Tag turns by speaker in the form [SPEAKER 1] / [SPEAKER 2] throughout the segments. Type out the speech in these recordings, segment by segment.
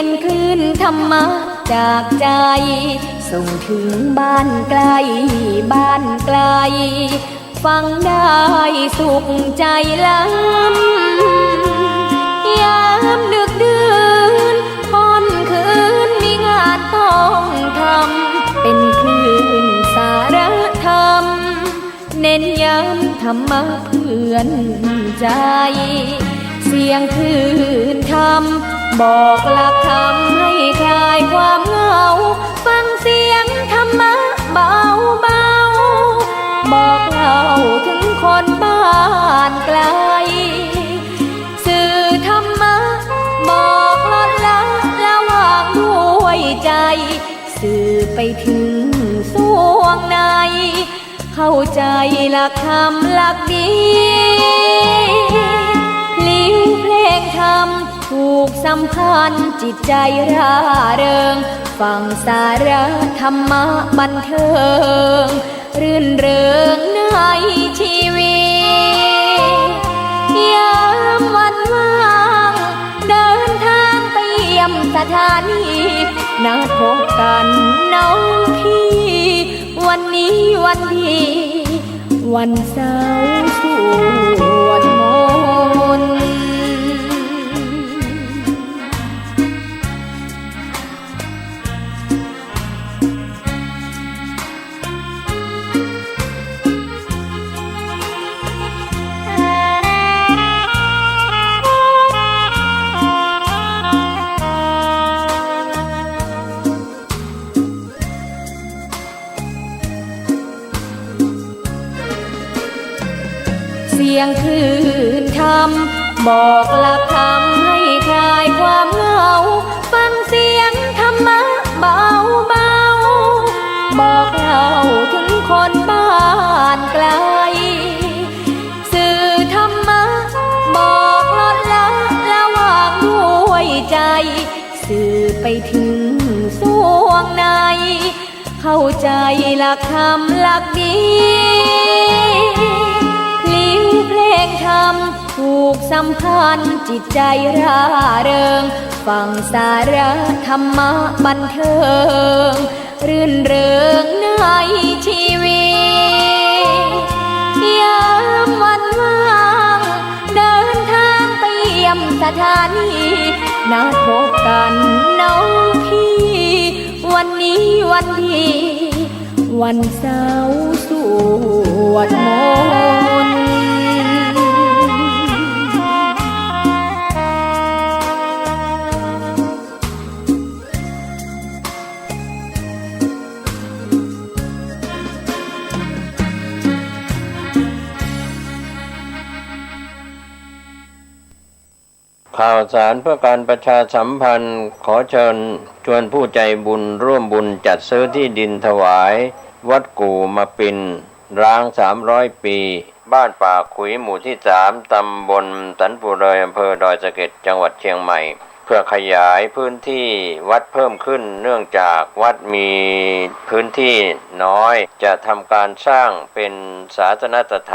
[SPEAKER 1] เป็นคลื่นธรรมะจากใจส่งถึงบ้านไกลบ้านไกลฟังได้สุขใจล้ำยามดึกดื่นค่ำคืนมีงานต้องทำเป็นคลื่นสารธรรมเน้นย้ำธรรมะเพื่อนใจเสียงคลื่นธรรมบอกหลักธรรมให้คลายความเหงาฟังเสียงธรรมะเบาเบาบอกเล่าถึงคนบ้านไกลสื่อธรรมะบอกลดละละวางด้วยใจสื่อไปถึงสวงในเข้าใจหลักธรรมหลักดีลิ้วเพลงธรรมผูกสัมพันธ์จิตใจร่าเริงฟังสาระธรรมะบันเทิงรื่นเริงในชีวิตยามวันว่างเดินทางไปเยี่ยมสถานีนัดพบกันน้องพี่วันนี้วันดีวันเสาร์สวดมนต์เสียงคลื่นธรรมบอกหลักธรรมให้คลายความเหงาฟังเสียงธรรมะเบาเบาบอกเล่าถึงคนบ้านไกลสื่อธรรมะบอกลดละละวางด้วยใจสื่อไปถึงสวงในเข้าใจหลักธรรมหลักดีเพลงธรรมผูกสัมพันธ์จิตใจร่าเริงฟังสาระธรรมะบันเทิงรื่นเริงในชีวิตยามวันว่างเดินทางไปเยี่ยมสถานีนัดพบกันน้องพี่วันนี้วันดีวันเสาร์สวดมนต์
[SPEAKER 2] ข่าวสารเพื่อการประชาสัมพันธ์ขอเชิญชวนผู้ใจบุญร่วมบุญจัดซื้อที่ดินถวายวัดกู่มาปินร้าง300 ปีบ้านป่าขุยหมู่ที่3ตำบลสันปุเรยอำเภอดอยสะเก็ดจังหวัดเชียงใหม่เพื่อขยายพื้นที่วัดเพิ่มขึ้นเนื่องจากวัดมีพื้นที่น้อยจะทำการสร้างเป็นศาสนสถ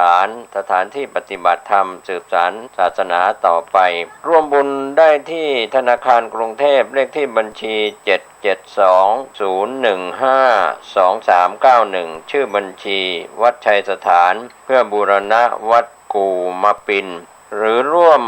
[SPEAKER 2] านที่ปฏิบัติธรรมสืบสานศาสนาต่อไปร่วมบุญได้ที่ธนาคารกรุงเทพเลขที่บัญชี772-015-2391ชื่อบัญชีวัดชัยสถานเพื่อบูรณะวัดกู่มะปินหรือร่วม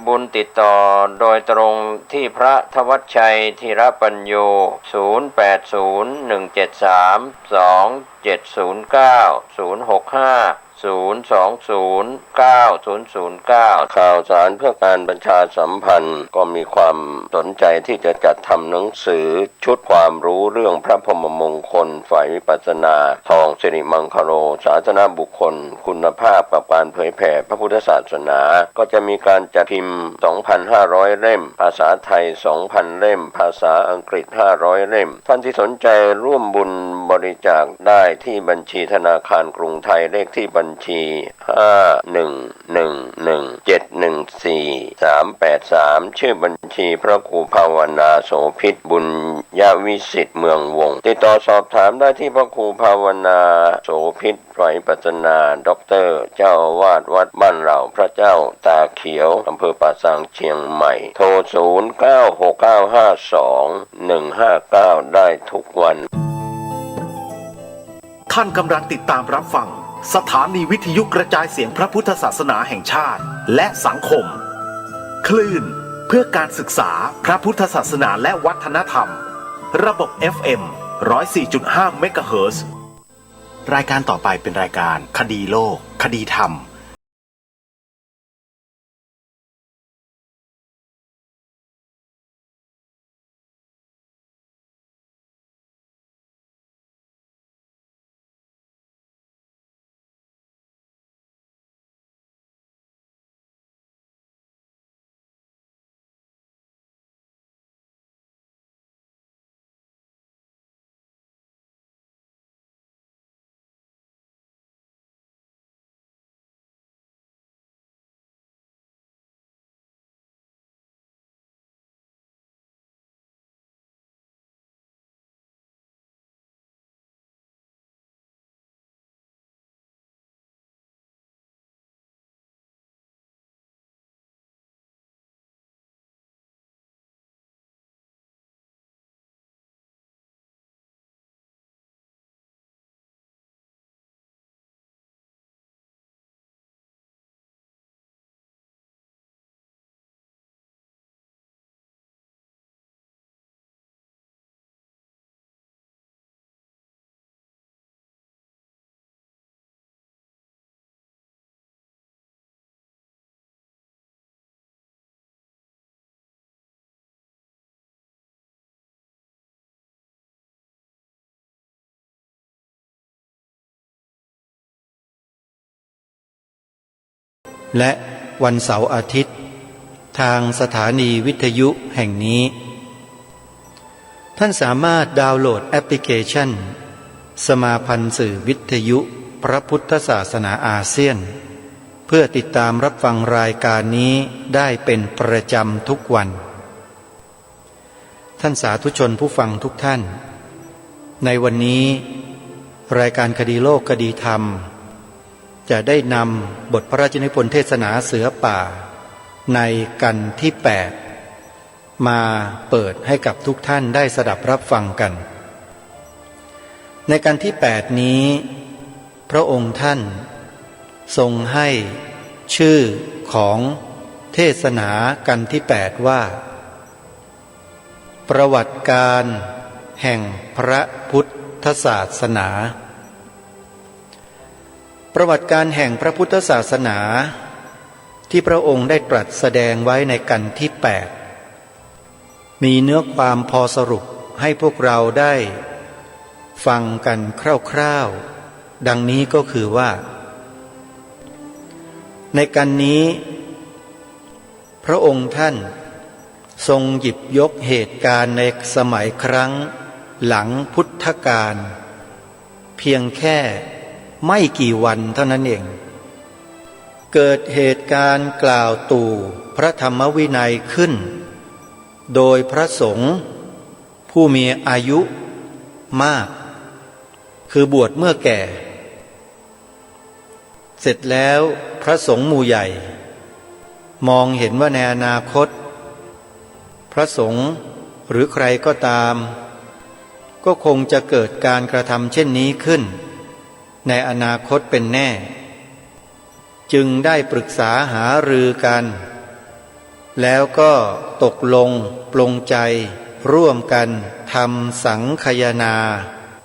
[SPEAKER 2] บุญติดต่อโดยตรงที่พระธวัชชัยธีรปัญโย0801732709 0209009 ข่าวสารเพื่อการประชาสัมพันธ์ก็มีความสนใจที่จะจัดทำหนังสือชุดความรู้เรื่องพระพรหมมงคลฝ่ายวิปัสสนาทองสิริมังคโรศาสนบุคคลคุณภาพกับการเผยแผ่พระพุทธศาสนาก็จะมีการจัดพิมพ์ 2,500 เล่มภาษาไทย 2,000 เล่มภาษาอังกฤษ 500 เล่มท่านที่สนใจร่วมบุญบริจาคได้ที่บัญชีธนาคารกรุงไทยเลขที่บัญ ญชี5111714383ชื่อบัญชีพระครูภาวนาโสภิตบุญญาวิสิทธิ์เมืองวงติดต่อสอบถามได้ที่พระครูภาวนาโสภิตไตรปัจนาด็อกเตอร์เจ้าอาวาสวัดบ้านเราพระเจ้าตาเขียวอำเภอป่าซางเชียงใหม่โทร0969521159ได้ทุกวัน
[SPEAKER 3] ท่านกำลังติดตามรับฟังสถานีวิทยุกระจายเสียงพระพุทธศาสนาแห่งชาติและสังคมคลื่นเพื่อการศึกษาพระพุทธศาสนาและวัฒนธรรมระบบ FM 104.5 เมกะเฮิรตซ์รายการต่อไปเป็นรายการคดีโลกคดีธรรม
[SPEAKER 4] และวันเสาร์อาทิตย์ทางสถานีวิทยุแห่งนี้ท่านสามารถดาวน์โหลดแอปพลิเคชันสมาพันธ์สื่อวิทยุพระพุทธศาสนาอาเซียนเพื่อติดตามรับฟังรายการนี้ได้เป็นประจำทุกวันท่านสาธุชนผู้ฟังทุกท่านในวันนี้รายการคดีโลกคดีธรรมจะได้นำบทพระราชนิพนธ์เทศนาเสือป่าในกันที่8มาเปิดให้กับทุกท่านได้สดับรับฟังกันในกันที่8นี้พระองค์ท่านทรงให้ชื่อของเทศนากันที่8ว่าประวัติการแห่งพระพุทธศาสนาประวัติการแห่งพระพุทธศาสนาที่พระองค์ได้ตรัสแสดงไว้ในกันที่8มีเนื้อความพอสรุปให้พวกเราได้ฟังกันคร่าวๆดังนี้ก็คือว่าในกันนี้พระองค์ท่านทรงหยิบยกเหตุการณ์ในสมัยครั้งหลังพุทธกาลเพียงแค่ไม่กี่วันเท่านั้นเองเกิดเหตุการณ์กล่าวตู่พระธรรมวินัยขึ้นโดยพระสงฆ์ผู้มีอายุมากคือบวชเมื่อแก่เสร็จแล้วพระสงฆ์หมู่ใหญ่มองเห็นว่าในอนาคตพระสงฆ์หรือใครก็ตามก็คงจะเกิดการกระทำเช่นนี้ขึ้นในอนาคตเป็นแน่จึงได้ปรึกษาหารือกันแล้วก็ตกลงปลงใจร่วมกันทำสังคายนา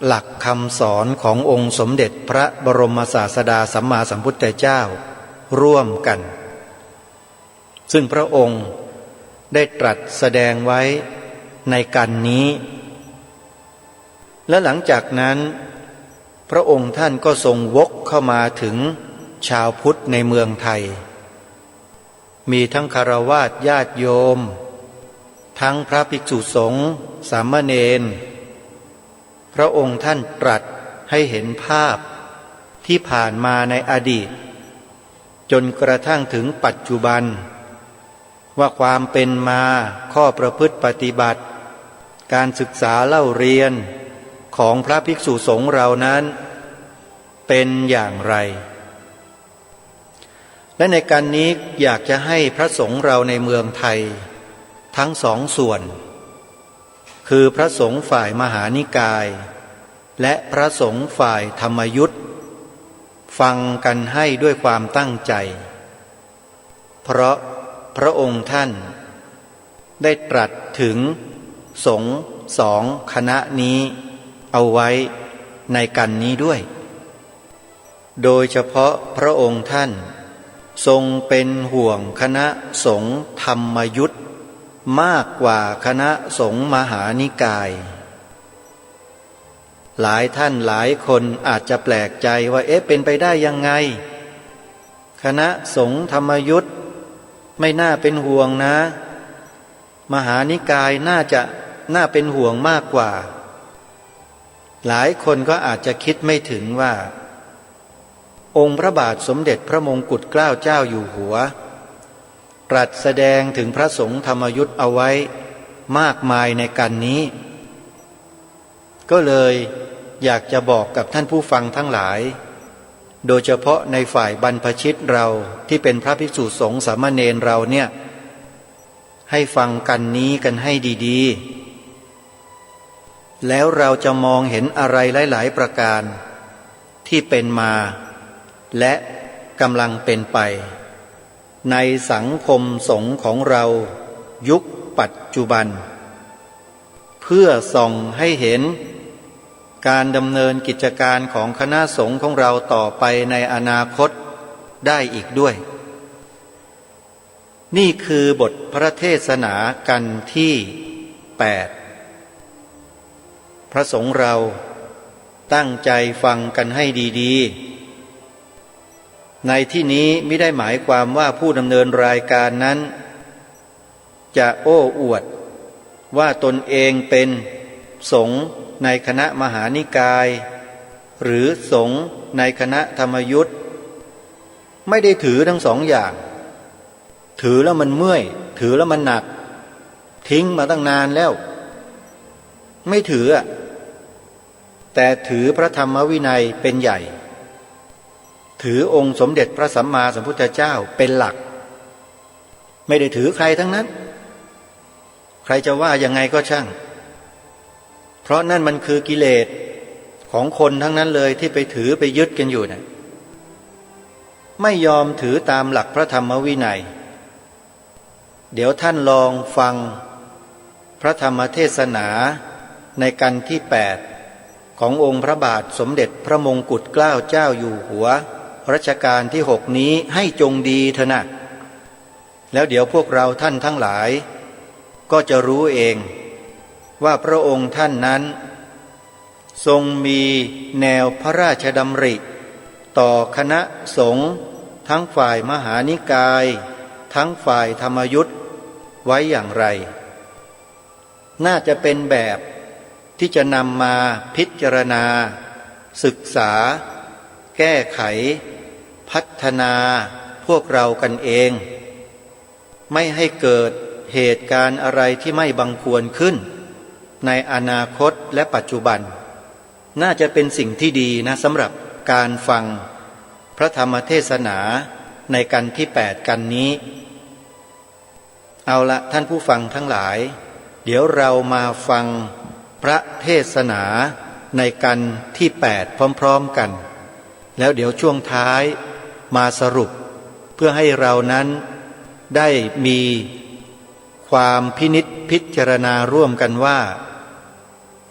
[SPEAKER 4] หลักคำสอนขององค์สมเด็จพระบรมศาสดาสัมมาสัมพุทธเจ้าร่วมกันซึ่งพระองค์ได้ตรัสแสดงไว้ในกันนี้และหลังจากนั้นพระองค์ท่านก็ทรงวกเข้ามาถึงชาวพุทธในเมืองไทยมีทั้งคฤหัสถ์ญาติโยมทั้งพระภิกษุสงฆ์สามเณรพระองค์ท่านตรัสให้เห็นภาพ ที่ผ่านมาในอดีตจนกระทั่งถึงปัจจุบันว่าความเป็นมาข้อประพฤติปฏิบัติการศึกษาเล่าเรียนของพระภิกษุสงฆ์เรานั้นเป็นอย่างไรและในการนี้อยากจะให้พระสงฆ์เราในเมืองไทยทั้งสองส่วนคือพระสงฆ์ฝ่ายมหานิกายและพระสงฆ์ฝ่ายธรรมยุทธฟังกันให้ด้วยความตั้งใจเพราะพระองค์ท่านได้ตรัสถึงสงฆ์สองคณะนี้เอาไว้ในกันนี้ด้วยโดยเฉพาะพระองค์ท่านทรงเป็นห่วงคณะสงฆ์ธรรมยุทธมากกว่าคณะสงฆ์มหานิกายหลายท่านหลายคนอาจจะแปลกใจว่าเป็นไปได้ยังไงคณะสงฆ์ธรรมยุทธไม่น่าเป็นห่วงนะมหานิกายน่าเป็นห่วงมากกว่าหลายคนก็อาจจะคิดไม่ถึงว่าองค์พระบาทสมเด็จพระมงกุฎเกล้าเจ้าอยู่หัวตรัสแสดงถึงพระสงฆ์ธรรมยุทธเอาไว้มากมายในกันนี้ก็เลยอยากจะบอกกับท่านผู้ฟังทั้งหลายโดยเฉพาะในฝ่ายบรรพชิตเราที่เป็นพระภิกษุสงฆ์สามเณรเราเนี่ยให้ฟังกันนี้กันให้ดีๆแล้วเราจะมองเห็นอะไรหลายๆประการที่เป็นมาและกำลังเป็นไปในสังคมสงฆ์ของเรายุคปัจจุบันเพื่อส่องให้เห็นการดำเนินกิจการของคณะสงฆ์ของเราต่อไปในอนาคตได้อีกด้วยนี่คือบทพระเทศนากันที่8พระสงฆ์เราตั้งใจฟังกันให้ดีๆในที่นี้ไม่ได้หมายความว่าผู้ดำเนินรายการนั้นจะโอ้อวดว่าตนเองเป็นสงฆ์ในคณะมหานิกายหรือสงฆ์ในคณะธรรมยุทธไม่ได้ถือทั้งสองอย่างถือแล้วมันเมื่อยถือแล้วมันหนักทิ้งมาตั้งนานแล้วไม่ถือแต่ถือพระธรรมวินัยเป็นใหญ่ถือองค์สมเด็จพระสัมมาสัมพุทธเจ้าเป็นหลักไม่ได้ถือใครทั้งนั้นใครจะว่ายังไงก็ช่างเพราะนั่นมันคือกิเลสของคนทั้งนั้นเลยที่ไปถือไปยึดกันอยู่นะไม่ยอมถือตามหลักพระธรรมวินัยเดี๋ยวท่านลองฟังพระธรรมเทศนาในกันที่8ขององค์พระบาทสมเด็จพระมงกุฎเกล้าเจ้าอยู่หัวรัชกาลที่6นี้ให้จงดีเถอะนะแล้วเดี๋ยวพวกเราท่านทั้งหลายก็จะรู้เองว่าพระองค์ท่านนั้นทรงมีแนวพระราชดำริต่อคณะสงฆ์ทั้งฝ่ายมหานิกายทั้งฝ่ายธรรมยุทธไว้อย่างไรน่าจะเป็นแบบที่จะนำมาพิจารณาศึกษาแก้ไขพัฒนาพวกเรากันเองไม่ให้เกิดเหตุการณ์อะไรที่ไม่บังควรขึ้นในอนาคตและปัจจุบันน่าจะเป็นสิ่งที่ดีนะสำหรับการฟังพระธรรมเทศนาในกันที่8กันนี้เอาละท่านผู้ฟังทั้งหลายเดี๋ยวเรามาฟังพระเทศนาในกันที่8พร้อมๆกันแล้วเดี๋ยวช่วงท้ายมาสรุปเพื่อให้เรานั้นได้มีความพินิจพิจารณาร่วมกันว่า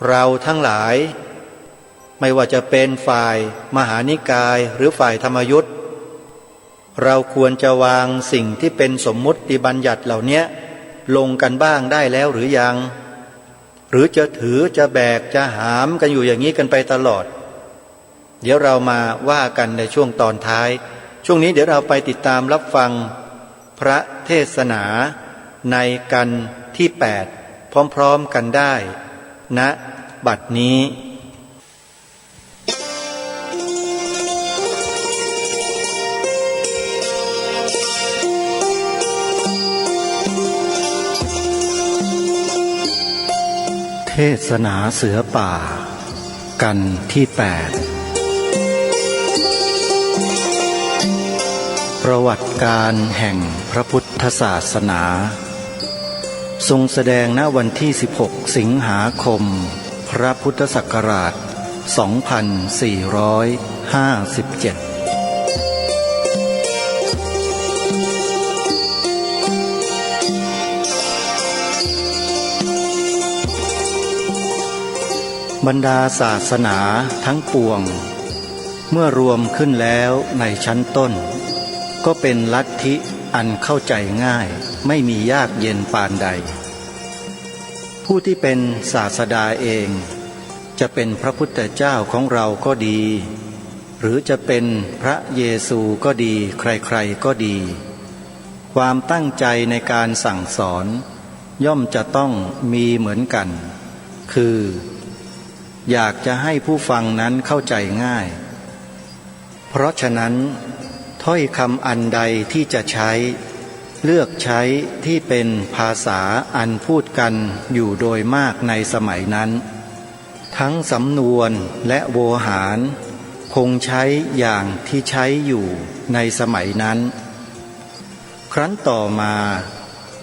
[SPEAKER 4] เราทั้งหลายไม่ว่าจะเป็นฝ่ายมหานิกายหรือฝ่ายธรรมยุทธเราควรจะวางสิ่งที่เป็นสมมุติบัญญัติเหล่านี้ลงกันบ้างได้แล้วหรือยังหรือจะถือจะแบกจะหามกันอยู่อย่างนี้กันไปตลอดเดี๋ยวเรามาว่ากันในช่วงตอนท้ายช่วงนี้เดี๋ยวเราไปติดตามรับฟังพระเทศนาในกันที่8พร้อมๆกันได้ณบัดนี้ ศนาเสือป่ากันที่ 8ประวัติการแห่งพระพุทธศาสนาทรงแสดงณวันที่16สิงหาคมพระพุทธศักราช2457บรรดาศาสนาทั้งปวงเมื่อรวมขึ้นแล้วในชั้นต้นก็เป็นลัทธิอันเข้าใจง่ายไม่มียากเย็นปานใดผู้ที่เป็นศาสดาเองจะเป็นพระพุทธเจ้าของเราก็ดีหรือจะเป็นพระเยซูก็ดีใครๆก็ดีความตั้งใจในการสั่งสอนย่อมจะต้องมีเหมือนกันคืออยากจะให้ผู้ฟังนั้นเข้าใจง่ายเพราะฉะนั้นถ้อยคำอันใดที่จะใช้เลือกใช้ที่เป็นภาษาอันพูดกันอยู่โดยมากในสมัยนั้นทั้งสำนวนและโวหารคงใช้อย่างที่ใช้อยู่ในสมัยนั้นครั้นต่อมา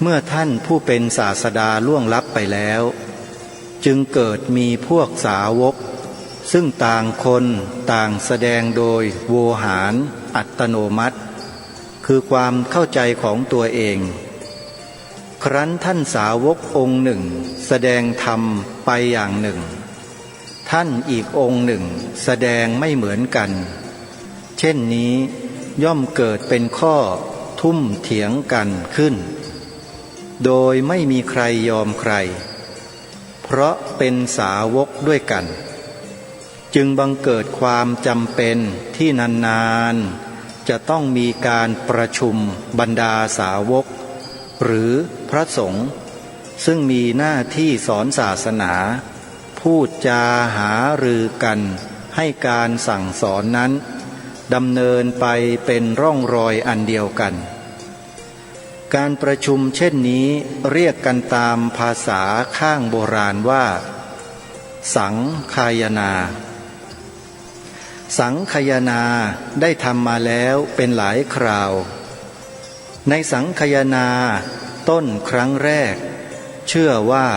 [SPEAKER 4] เมื่อท่านผู้เป็นศาสดาล่วงลับไปแล้วจึงเกิดมีพวกสาวกซึ่งต่างคนต่างแสดงโดยโวหารอัตโนมัติคือความเข้าใจของตัวเองครั้นท่านสาวกองค์หนึ่งแสดงธรรมไปอย่างหนึ่งท่านอีกองค์หนึ่งแสดงไม่เหมือนกันเช่นนี้ย่อมเกิดเป็นข้อทุ่มเถียงกันขึ้นโดยไม่มีใครยอมใครเพราะเป็นสาวกด้วยกันจึงบังเกิดความจำเป็นที่นานๆจะต้องมีการประชุมบรรดาสาวกหรือพระสงฆ์ซึ่งมีหน้าที่สอนศาสนาพูดจาหารือกันให้การสั่งสอนนั้นดำเนินไปเป็นร่องรอยอันเดียวกันการประชุมเช่นนี้เรียกกันตามภาษาข้างโบราณว่าสังคายนาสังคายนาได้ทำมาแล้วเป็นหลายคราวในสังคายนาต้นครั้งแรกเชื่อว่า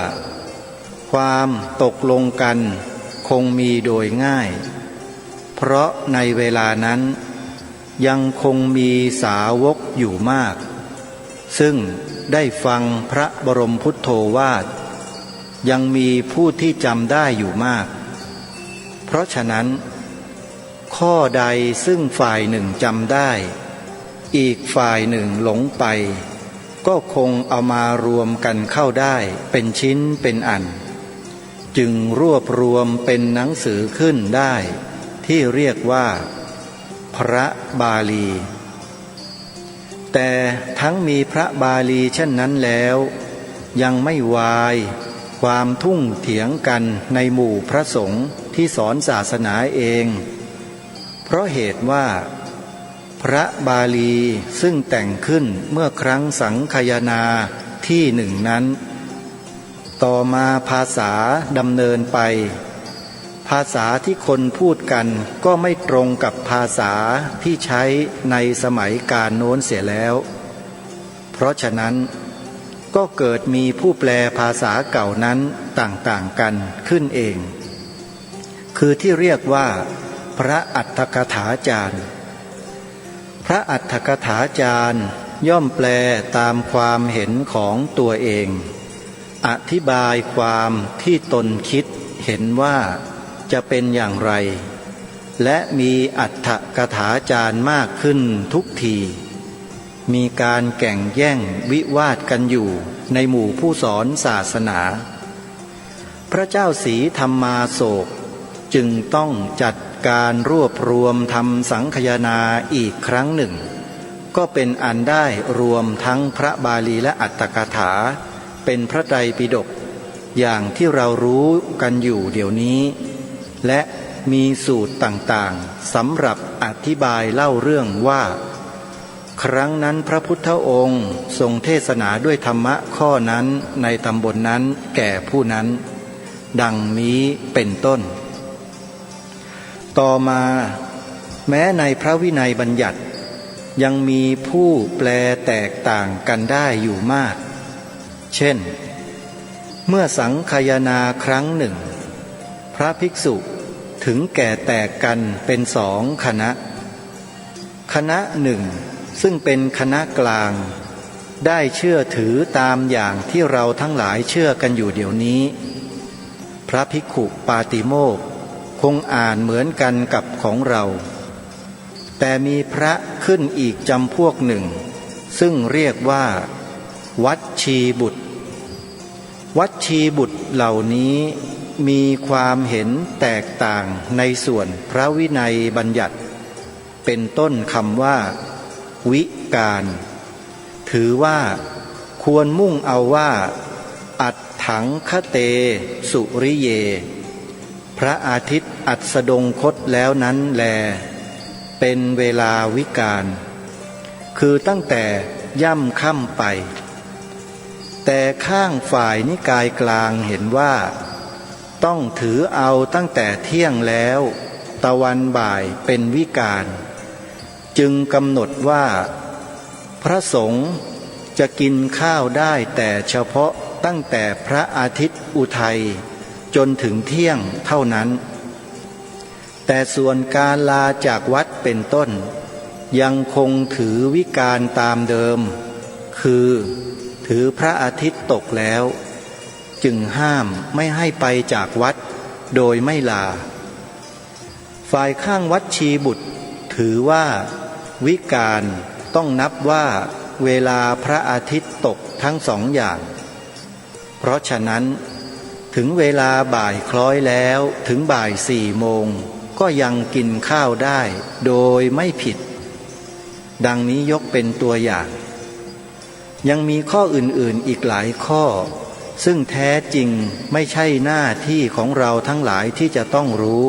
[SPEAKER 4] ความตกลงกันคงมีโดยง่ายเพราะในเวลานั้นยังคงมีสาวกอยู่มากซึ่งได้ฟังพระบรมพุทโธวาทยังมีผู้ที่จำได้อยู่มากเพราะฉะนั้นข้อใดซึ่งฝ่ายหนึ่งจำได้อีกฝ่ายหนึ่งหลงไปก็คงเอามารวมกันเข้าได้เป็นชิ้นเป็นอันจึงรวบรวมเป็นหนังสือขึ้นได้ที่เรียกว่าพระบาลีแต่ทั้งมีพระบาลีเช่นนั้นแล้วยังไม่วายความทุ่งเถียงกันในหมู่พระสงฆ์ที่สอนศาสนาเองเพราะเหตุว่าพระบาลีซึ่งแต่งขึ้นเมื่อครั้งสังคายนาที่หนึ่งนั้นต่อมาภาษาดำเนินไปภาษาที่คนพูดกันก็ไม่ตรงกับภาษาที่ใช้ในสมัยกาลโน้นเสียแล้วเพราะฉะนั้นก็เกิดมีผู้แปลภาษาเก่านั้นต่างๆกันขึ้นเองคือที่เรียกว่าพระอัฏฐกถาจารย์พระอัฏฐกถาจารย์ย่อมแปลตามความเห็นของตัวเองอธิบายความที่ตนคิดเห็นว่าจะเป็นอย่างไรและมีอัฏฐกถาจารย์มากขึ้นทุกทีมีการแข่งแย่งวิวาทกันอยู่ในหมู่ผู้สอนศาสนาพระเจ้าศรีธรรมาโศกจึงต้องจัดการรวบรวมทำสังคายนาอีกครั้งหนึ่งก็เป็นอันได้รวมทั้งพระบาลีและอัตถกถาเป็นพระไตรปิฎกอย่างที่เรารู้กันอยู่เดี๋ยวนี้และมีสูตรต่างๆสำหรับอธิบายเล่าเรื่องว่าครั้งนั้นพระพุทธองค์ทรงเทศนาด้วยธรรมะข้อนั้นในตำบลนั้นแก่ผู้นั้น ดังนี้เป็นต้น ต่อมาแม้ในพระวินัยบัญญัติยังมีผู้แปลแตกต่างกันได้อยู่มากเช่นเมื่อสังคายนาครั้งหนึ่งพระภิกษุถึงแก่แตกกันเป็นสองคณะคณะหนึ่งซึ่งเป็นคณะกลางได้เชื่อถือตามอย่างที่เราทั้งหลายเชื่อกันอยู่เดี๋ยวนี้พระภิกขุปาติโมกข์คงอ่านเหมือนกันกับของเราแต่มีพระขึ้นอีกจำพวกหนึ่งซึ่งเรียกว่าวัชชีบุตรวัชชีบุตรเหล่านี้มีความเห็นแตกต่างในส่วนพระวินัยบัญญัติเป็นต้นคำว่าวิการถือว่าควรมุ่งเอาว่าอัฏฐังคเตสุริเยพระอาทิตย์อัสดงคตแล้วนั้นแลเป็นเวลาวิกาลคือตั้งแต่ย่ำค่ำไปแต่ข้างฝ่ายนิกายกลางเห็นว่าต้องถือเอาตั้งแต่เที่ยงแล้วตะวันบ่ายเป็นวิกาลจึงกำหนดว่าพระสงฆ์จะกินข้าวได้แต่เฉพาะตั้งแต่พระอาทิตย์อุทัยจนถึงเที่ยงเท่านั้นแต่ส่วนการลาจากวัดเป็นต้นยังคงถือวิกาลตามเดิมคือถือพระอาทิตย์ตกแล้วจึงห้ามไม่ให้ไปจากวัดโดยไม่ลาฝ่ายข้างวัดชีบุตรถือว่าวิกาลต้องนับว่าเวลาพระอาทิตย์ตกทั้งสองอย่างเพราะฉะนั้นถึงเวลาบ่ายคล้อยแล้วถึงบ่าย4 โมงก็ยังกินข้าวได้โดยไม่ผิดดังนี้ยกเป็นตัวอย่างยังมีข้ออื่นๆอีกหลายข้อซึ่งแท้จริงไม่ใช่หน้าที่ของเราทั้งหลายที่จะต้องรู้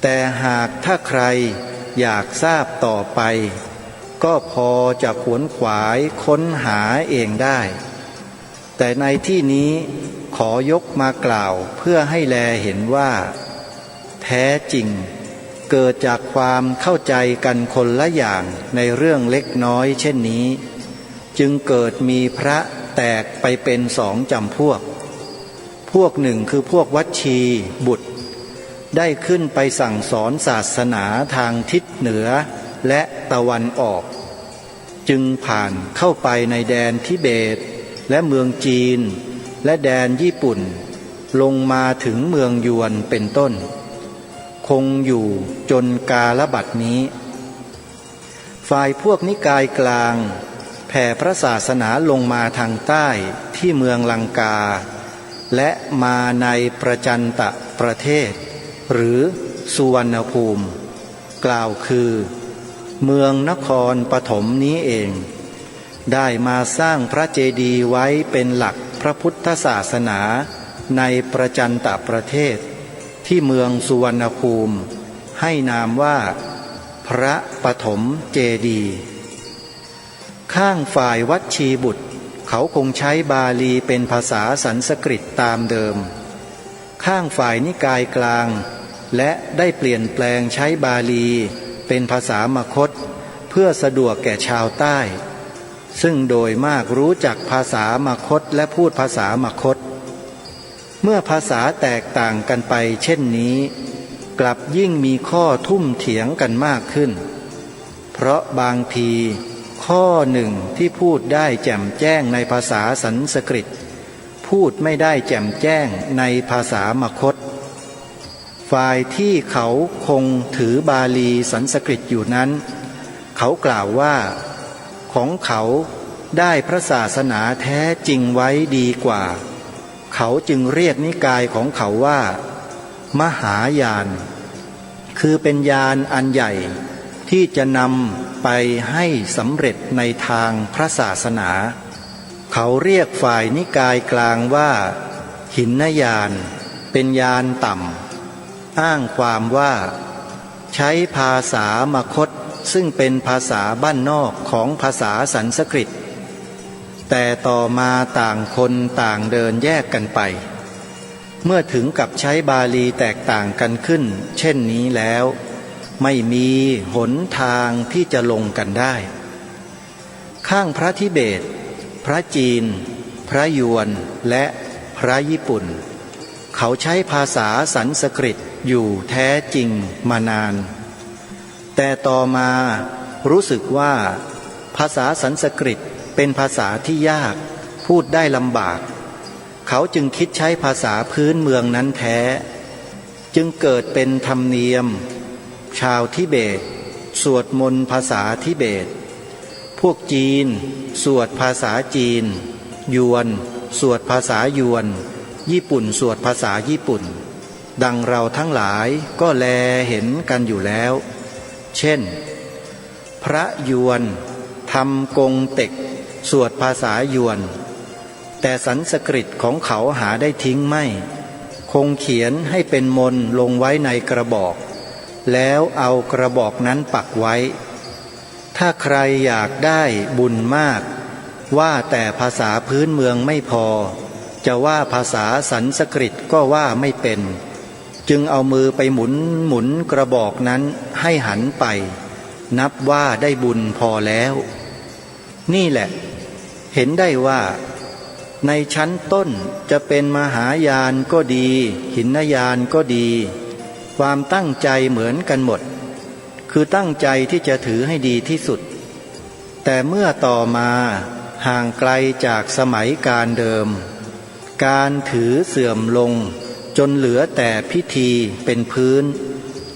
[SPEAKER 4] แต่หากถ้าใครอยากทราบต่อไปก็พอจะขวนขวายค้นหาเองได้แต่ในที่นี้ขอยกมากล่าวเพื่อให้แลเห็นว่าแท้จริงเกิดจากความเข้าใจกันคนละอย่างในเรื่องเล็กน้อยเช่นนี้จึงเกิดมีพระแตกไปเป็นสองจำพวกหนึ่งคือพวกวัชชีบุตรได้ขึ้นไปสั่งสอนศาสนาทางทิศเหนือและตะวันออกจึงผ่านเข้าไปในแดนทิเบตและเมืองจีนและแดนญี่ปุ่นลงมาถึงเมืองยวนเป็นต้นคงอยู่จนกาลบัดนี้ฝ่ายพวกนิกายกลางแผ่พระศาสนาลงมาทางใต้ที่เมืองลังกาและมาในประจันตประเทศหรือสุวรรณภูมิกล่าวคือเมืองนครปฐมนี้เองได้มาสร้างพระเจดีย์ไว้เป็นหลักพระพุทธศาสนาในประจันตประเทศที่เมืองสุวรรณภูมิให้นามว่าพระปฐมเจดีย์ข้างฝ่ายวัชชีบุตรเขาคงใช้บาลีเป็นภาษาสันสกฤตตามเดิมข้างฝ่ายนิกายกลางและได้เปลี่ยนแปลงใช้บาลีเป็นภาษามคธเพื่อสะดวกแก่ชาวใต้ซึ่งโดยมากรู้จักภาษามคธและพูดภาษามคธเมื่อภาษาแตกต่างกันไปเช่นนี้กลับยิ่งมีข้อทุ่มเถียงกันมากขึ้นเพราะบางทีข้อหนึ่งที่พูดได้แจ่มแจ้งในภาษาสันสกฤตพูดไม่ได้แจ่มแจ้งในภาษามคธฝ่ายที่เขาคงถือบาลีสันสกฤตอยู่นั้นเขากล่าวว่าของเขาได้พระศาสนาแท้จริงไว้ดีกว่าเขาจึงเรียกนิกายของเขาว่ามหายานคือเป็นญาณอันใหญ่ที่จะนำไปให้สำเร็จในทางพระศาสนาเขาเรียกฝ่ายนิกายกลางว่าหินนญาณเป็นญาณต่ำอ้างความว่าใช้ภาษามคธซึ่งเป็นภาษาบ้านนอกของภาษาสันสกฤตแต่ต่อมาต่างคนต่างเดินแยกกันไป เมื่อถึงกับใช้บาลีแตกต่างกันขึ้นเช่นนี้แล้วไม่มีหนทางที่จะลงกันได้ข้างพระทิเบตพระจีนพระยวนและพระญี่ปุ่นเขาใช้ภาษาสันสกฤตอยู่แท้จริงมานานแต่ต่อมารู้สึกว่าภาษาสันสกฤตเป็นภาษาที่ยากพูดได้ลำบากเขาจึงคิดใช้ภาษาพื้นเมืองนั้นแท้จึงเกิดเป็นธรรมเนียมชาวทิเบตสวดมนต์ภาษาทิเบตพวกจีนสวดภาษาจีนยวนสวดภาษายวนญี่ปุ่นสวดภาษาญี่ปุ่นดังเราทั้งหลายก็แลเห็นกันอยู่แล้วเช่นพระยวนทำกงเต็กสวดภาษายวนแต่สันสกฤตของเขาหาได้ทิ้งไม่คงเขียนให้เป็นมนต์ลงไว้ในกระบอกแล้วเอากระบอกนั้นปักไว้ถ้าใครอยากได้บุญมากว่าแต่ภาษาพื้นเมืองไม่พอจะว่าภาษาสันสกฤตก็ว่าไม่เป็นจึงเอามือไปหมุนกระบอกนั้นให้หันไปนับว่าได้บุญพอแล้วนี่แหละเห็นได้ว่าในชั้นต้นจะเป็นมหายานก็ดีหินยานก็ดีความตั้งใจเหมือนกันหมดคือตั้งใจที่จะถือให้ดีที่สุดแต่เมื่อต่อมาห่างไกลจากสมัยการเดิมการถือเสื่อมลงจนเหลือแต่พิธีเป็นพื้น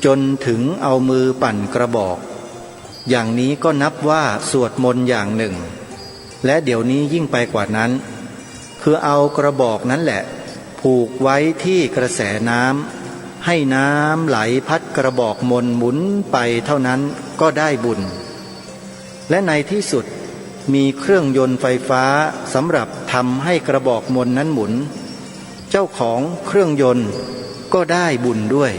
[SPEAKER 4] จนถึงเอามือปั่นกระบอกอย่างนี้ก็นับว่าสวดมนต์อย่างหนึ่งและเดี๋ยวนี้ยิ่งไปกว่านั้นคือเอากระบอกนั้นแหละผูกไว้ที่กระแสน้ำให้น้ำไหลพัดกระบอกมนต์หมุนไปเท่านั้นก็ได้บุญและในที่สุดมีเครื่องยนต์ไฟฟ้าสำหรับทำให้กระบอกมนต์นั้นหมุนเจ้าของเครื่องยนต์ก็ได้บุญด้วย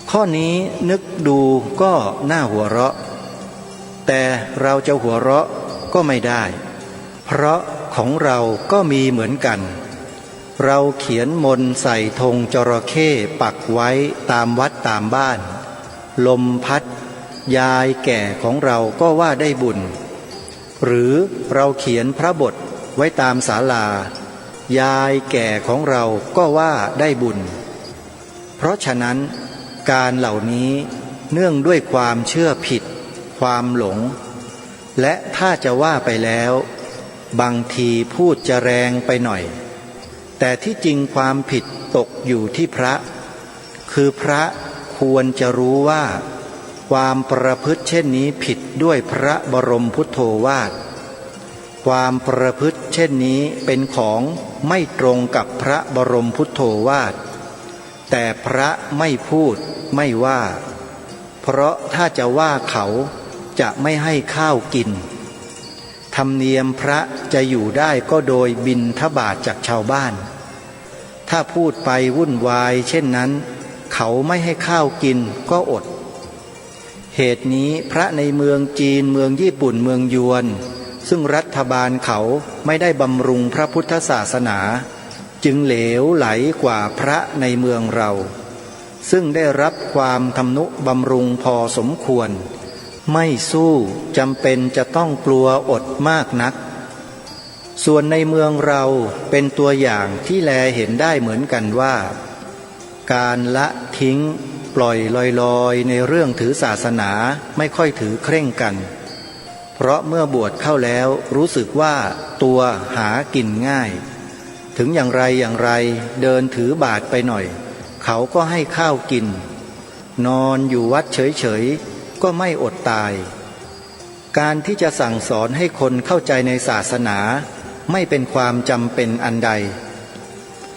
[SPEAKER 4] ข้อนี้นึกดูก็น่าหัวเราะแต่เราจะหัวเราะก็ไม่ได้เพราะของเราก็มีเหมือนกันเราเขียนมนต์ใส่ธงจระเข้ปักไว้ตามวัดตามบ้านลมพัดยายแก่ของเราก็ว่าได้บุญหรือเราเขียนพระบทไว้ตามศาลายายแก่ของเราก็ว่าได้บุญเพราะฉะนั้นการเหล่านี้เนื่องด้วยความเชื่อผิดความหลงและถ้าจะว่าไปแล้วบางทีพูดจะแรงไปหน่อยแต่ที่จริงความผิดตกอยู่ที่พระคือพระควรจะรู้ว่าความประพฤติเช่นนี้ผิดด้วยพระบรมพุทโธวาทความประพฤติเช่นนี้เป็นของไม่ตรงกับพระบรมพุทโธวาทแต่พระไม่พูดไม่ว่าเพราะถ้าจะว่าเขาจะไม่ให้ข้าวกินธรรมเนียมพระจะอยู่ได้ก็โดยบิณฑบาตจากชาวบ้านถ้าพูดไปวุ่นวายเช่นนั้นเขาไม่ให้ข้าวกินก็อดเหตุนี้พระในเมืองจีนเมืองญี่ปุ่นเมืองยวนซึ่งรัฐบาลเขาไม่ได้บำรุงพระพุทธศาสนาจึงเหลวไหลกว่าพระในเมืองเราซึ่งได้รับความทำนุบำรุงพอสมควรไม่สู้จำเป็นจะต้องกลัวอดมากนักส่วนในเมืองเราเป็นตัวอย่างที่แลเห็นได้เหมือนกันว่าการละทิ้งปล่อยลอยๆในเรื่องถือศาสนาไม่ค่อยถือเคร่งกันเพราะเมื่อบวชเข้าแล้วรู้สึกว่าตัวหากินง่ายถึงอย่างไรเดินถือบาตรไปหน่อยเขาก็ให้ข้าวกินนอนอยู่วัดเฉยๆก็ไม่อดตายการที่จะสั่งสอนให้คนเข้าใจในศาสนาไม่เป็นความจำเป็นอันใด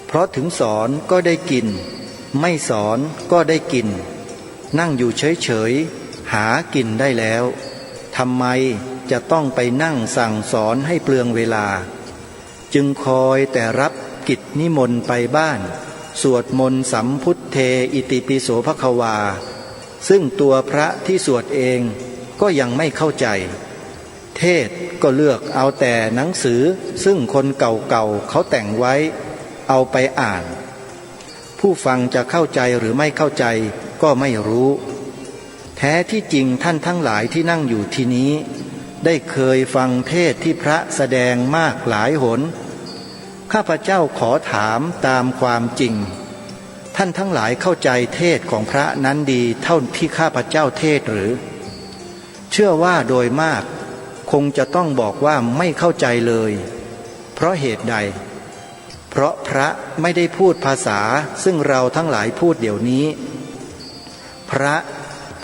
[SPEAKER 4] เพราะถึงสอนก็ได้กินไม่สอนก็ได้กินนั่งอยู่เฉยๆหากินได้แล้วทำไมจะต้องไปนั่งสั่งสอนให้เปลืองเวลาจึงคอยแต่รับกิจนิมนต์ไปบ้านสวดมนต์สัมพุทเทอิติปิโสภควาซึ่งตัวพระที่สวดเองก็ยังไม่เข้าใจเทศก็เลือกเอาแต่หนังสือซึ่งคนเก่าๆเขาแต่งไว้ เอาไปอ่าน ผู้ฟังจะเข้าใจหรือไม่เข้าใจก็ไม่รู้ แท้ที่จริงท่านทั้งหลายที่นั่งอยู่ที่นี้ได้เคยฟังเทศที่พระแสดงมากหลายหนข้าพเจ้าขอถามตามความจริงท่านทั้งหลายเข้าใจเทศของพระนั้นดีเท่าที่ข้าพเจ้าเทศหรือเชื่อว่าโดยมากคงจะต้องบอกว่าไม่เข้าใจเลยเพราะเหตุใดเพราะพระไม่ได้พูดภาษาซึ่งเราทั้งหลายพูดเดี๋ยวนี้พระ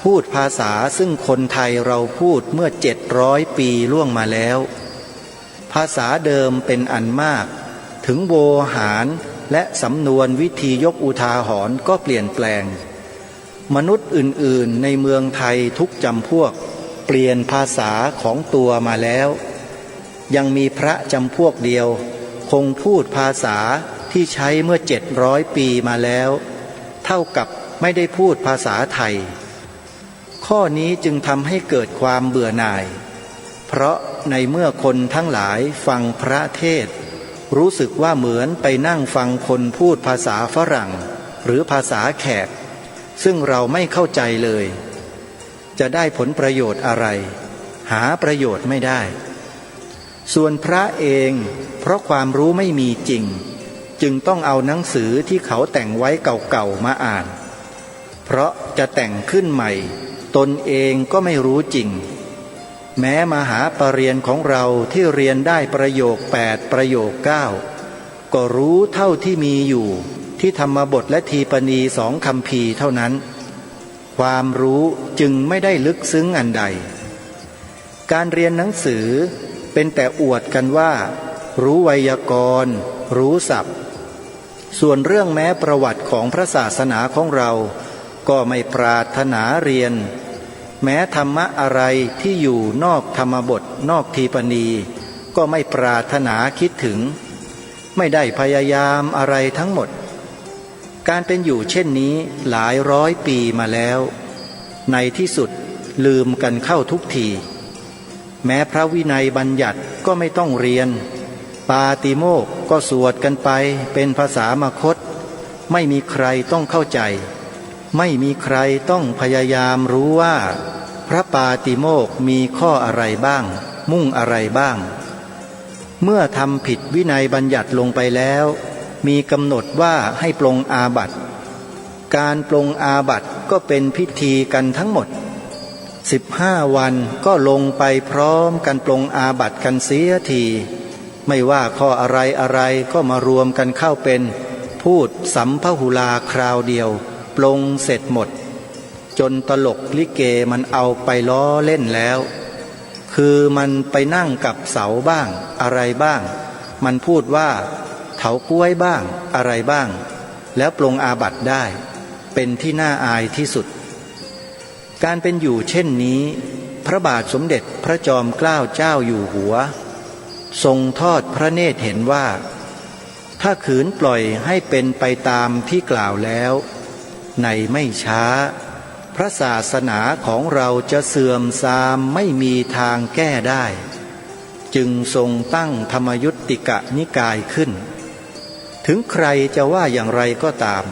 [SPEAKER 4] พูดภาษาซึ่งคนไทยเราพูดเมื่อ700 ปีล่วงมาแล้วภาษาเดิมเป็นอันมากถึงโวหารและสำนวนวิธียกอุทาหรณ์ก็เปลี่ยนแปลงมนุษย์อื่นๆในเมืองไทยทุกจำพวกเปลี่ยนภาษาของตัวมาแล้วยังมีพระจำพวกเดียวคงพูดภาษาที่ใช้เมื่อ700 ปีมาแล้วเท่ากับไม่ได้พูดภาษาไทยข้อนี้จึงทำให้เกิดความเบื่อหน่ายเพราะในเมื่อคนทั้งหลายฟังพระเทศรู้สึกว่าเหมือนไปนั่งฟังคนพูดภาษาฝรั่งหรือภาษาแขกซึ่งเราไม่เข้าใจเลยจะได้ผลประโยชน์อะไรหาประโยชน์ไม่ได้ส่วนพระเองเพราะความรู้ไม่มีจริงจึงต้องเอาหนังสือที่เขาแต่งไว้เก่าๆมาอ่านเพราะจะแต่งขึ้นใหม่ตนเองก็ไม่รู้จริงแม้มหาปรริญญาของเราที่เรียนได้ประโยค8ประโยค9ก็รู้เท่าที่มีอยู่ที่ธรรมบทและทีปณี2 คัมภีร์เท่านั้นความรู้จึงไม่ได้ลึกซึ้งอันใดการเรียนหนังสือเป็นแต่อวดกันว่ารู้ไวยากรณ์รู้ศัพท์ส่วนเรื่องแม้ประวัติของพระศาสนาของเราก็ไม่ปรารถนาเรียนแม้ธรรมะอะไรที่อยู่นอกธรรมบทนอกทีปณีก็ไม่ปรารถนาคิดถึงไม่ได้พยายามอะไรทั้งหมดการเป็นอยู่เช่นนี้หลายร้อยปีมาแล้วในที่สุดลืมกันเข้าทุกทีแม้พระวินัยบัญญัติก็ไม่ต้องเรียนปาติโมกข์ก็สวดกันไปเป็นภาษามคธไม่มีใครต้องเข้าใจไม่มีใครต้องพยายามรู้ว่าพระปาติโมกข์มีข้ออะไรบ้างมุ่งอะไรบ้างเมื่อทำผิดวินัยบัญญัติลงไปแล้วมีกำหนดว่าให้ปลงอาบัติการปลงอาบัติก็เป็นพิธีกันทั้งหมด15 วันก็ลงไปพร้อมกันปลงอาบัติกันเสียทีไม่ว่าข้ออะไรก็มารวมกันเข้าเป็นพูดสัมภหุลาคราวเดียวปลงเสร็จหมดจนตลกลิเกมันเอาไปล้อเล่นแล้วคือมันไปนั่งกับเสาบ้างอะไรบ้างมันพูดว่าเถาก้วยบ้างอะไรบ้างแล้วปลงอาบัติได้เป็นที่น่าอายที่สุดการเป็นอยู่เช่นนี้พระบาทสมเด็จพระจอมเกล้าเจ้าอยู่หัวทรงทอดพระเนตรเห็นว่าถ้าขืนปล่อยให้เป็นไปตามที่กล่าวแล้วในไม่ช้าพระศาสนาของเราจะเสื่อมทรามไม่มีทางแก้ได้จึงทรงตั้งธรรมยุตติกนิกายขึ้นถึงใครจะว่าอย่างไรก็ตาม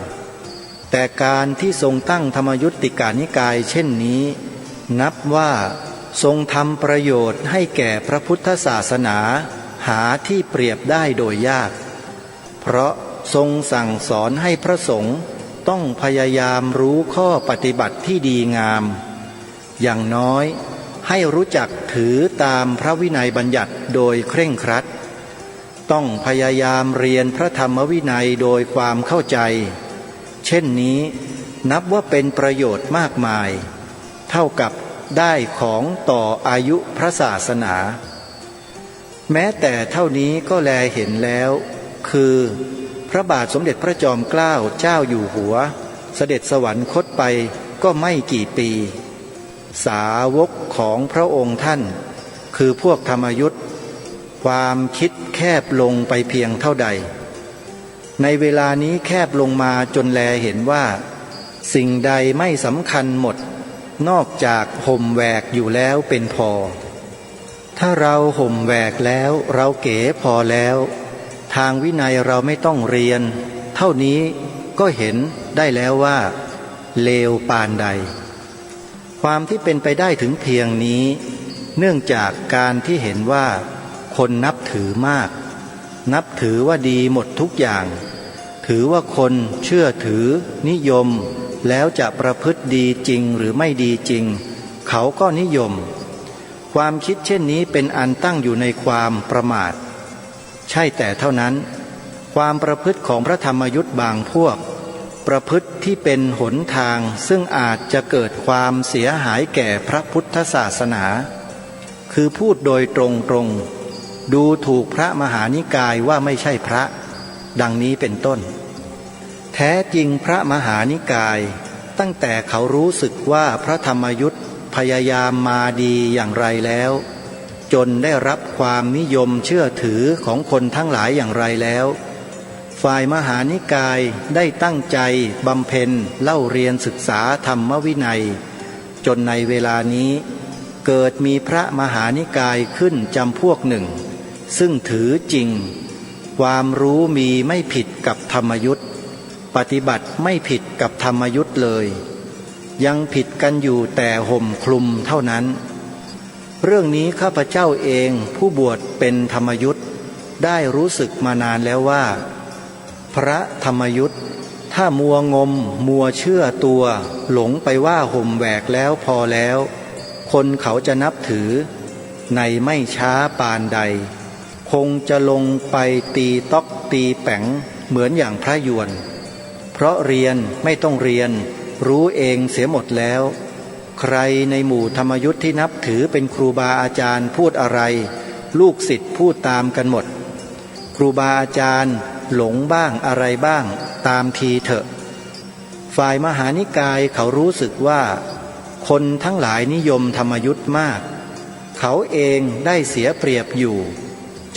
[SPEAKER 4] แต่การที่ทรงตั้งธรรมยุตติกนิกายเช่นนี้นับว่าทรงทำประโยชน์ให้แก่พระพุทธศาสนาหาที่เปรียบได้โดยยากเพราะทรงสั่งสอนให้พระสงฆ์ต้องพยายามรู้ข้อปฏิบัติที่ดีงามอย่างน้อยให้รู้จักถือตามพระวินัยบัญญัติโดยเคร่งครัดต้องพยายามเรียนพระธรรมวินัยโดยความเข้าใจเช่นนี้นับว่าเป็นประโยชน์มากมายเท่ากับได้ของต่ออายุพระศาสนาแม้แต่เท่านี้ก็แลเห็นแล้วคือพระบาทสมเด็จพระจอมเกล้าเจ้าอยู่หัวเสด็จสวรรคตไปก็ไม่กี่ปีสาวกของพระองค์ท่านคือพวกธรรมยุทธความคิดแคบลงไปเพียงเท่าใดในเวลานี้แคบลงมาจนแลเห็นว่าสิ่งใดไม่สำคัญหมดนอกจากห่มแหวกอยู่แล้วเป็นพอถ้าเราห่มแหวกแล้วเราเก๋พอแล้ว ทางวินัยเราไม่ต้องเรียน เท่านี้ก็เห็นได้แล้วว่าเลวปานใดความที่เป็นไปได้ถึงเพียงนี้ เนื่องจากการที่เห็นว่าคนนับถือมากนับถือว่าดีหมดทุกอย่างถือว่าคนเชื่อถือนิยมแล้วจะประพฤติดีจริงหรือไม่ดีจริงเขาก็นิยมความคิดเช่นนี้เป็นอันตั้งอยู่ในความประมาทใช่แต่เท่านั้นความประพฤติของพระธรรมยุทธ์บางพวกประพฤติที่เป็นหนทางซึ่งอาจจะเกิดความเสียหายแก่พระพุทธศาสนาคือพูดโดยตรงดูถูกพระมหานิกายว่าไม่ใช่พระดังนี้เป็นต้นแท้จริงพระมหานิกายตั้งแต่เขารู้สึกว่าพระธรรมยุทธ์พยายามมาดีอย่างไรแล้วจนได้รับความนิยมเชื่อถือของคนทั้งหลายอย่างไรแล้วฝ่ายมหานิกายได้ตั้งใจบำเพ็ญเล่าเรียนศึกษาธรรมวินัยจนในเวลานี้เกิดมีพระมหานิกายขึ้นจำพวกหนึ่งซึ่งถือจริงความรู้มีไม่ผิดกับธรรมยุทธ์ปฏิบัติไม่ผิดกับธรรมยุทธ์เลยยังผิดกันอยู่แต่ห่มคลุมเท่านั้นเรื่องนี้ข้าพเจ้าเองผู้บวชเป็นธรรมยุทธ์ได้รู้สึกมานานแล้วว่าพระธรรมยุทธ์ถ้ามัวงมมัวเชื่อตัวหลงไปว่าห่มแหวกแล้วพอแล้วคนเขาจะนับถือในไม่ช้าปานใดคงจะลงไปตีต๊อกตีแป๋งเหมือนอย่างพระยวนเพราะเรียนไม่ต้องเรียนรู้เองเสียหมดแล้วใครในหมู่ธรรมยุทธ์ที่นับถือเป็นครูบาอาจารย์พูดอะไรลูกศิษย์พูดตามกันหมดครูบาอาจารย์หลงบ้างอะไรบ้างตามทีเถอะฝ่ายมหานิกายเขารู้สึกว่าคนทั้งหลายนิยมธรรมยุทธ์มากเขาเองได้เสียเปรียบอยู่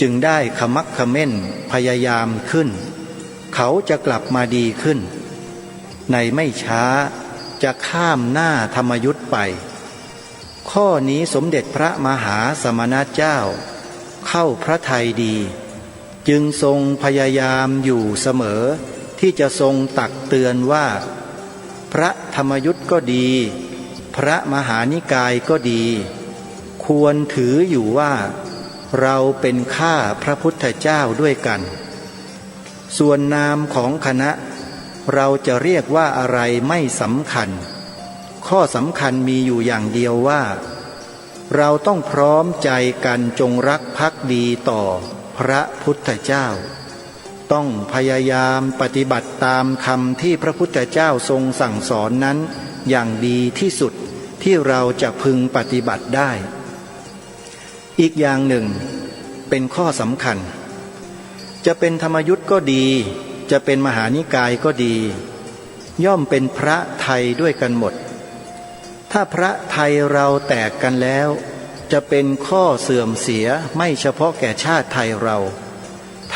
[SPEAKER 4] จึงได้ขมักเขม้นพยายามขึ้นเขาจะกลับมาดีขึ้นในไม่ช้าจะข้ามหน้าธรรมยุทธ์ไปข้อนี้สมเด็จพระมหาสมณเจ้าเข้าพระทัยดีจึงทรงพยายามอยู่เสมอที่จะทรงตักเตือนว่าพระธรรมยุทธ์ก็ดีพระมหานิกายก็ดีควรถืออยู่ว่าเราเป็นข้าพระพุทธเจ้าด้วยกันส่วนนามของคณะเราจะเรียกว่าอะไรไม่สำคัญข้อสำคัญมีอยู่อย่างเดียวว่าเราต้องพร้อมใจกันจงรักภักดีต่อพระพุทธเจ้าต้องพยายามปฏิบัติตามคำที่พระพุทธเจ้าทรงสั่งสอนนั้นอย่างดีที่สุดที่เราจะพึงปฏิบัติได้อีกอย่างหนึ่งเป็นข้อสำคัญจะเป็นธรรมยุทธ์ก็ดีจะเป็นมหานิกายก็ดีย่อมเป็นพระไทยด้วยกันหมดถ้าพระไทยเราแตกกันแล้วจะเป็นข้อเสื่อมเสียไม่เฉพาะแก่ชาติไทยเรา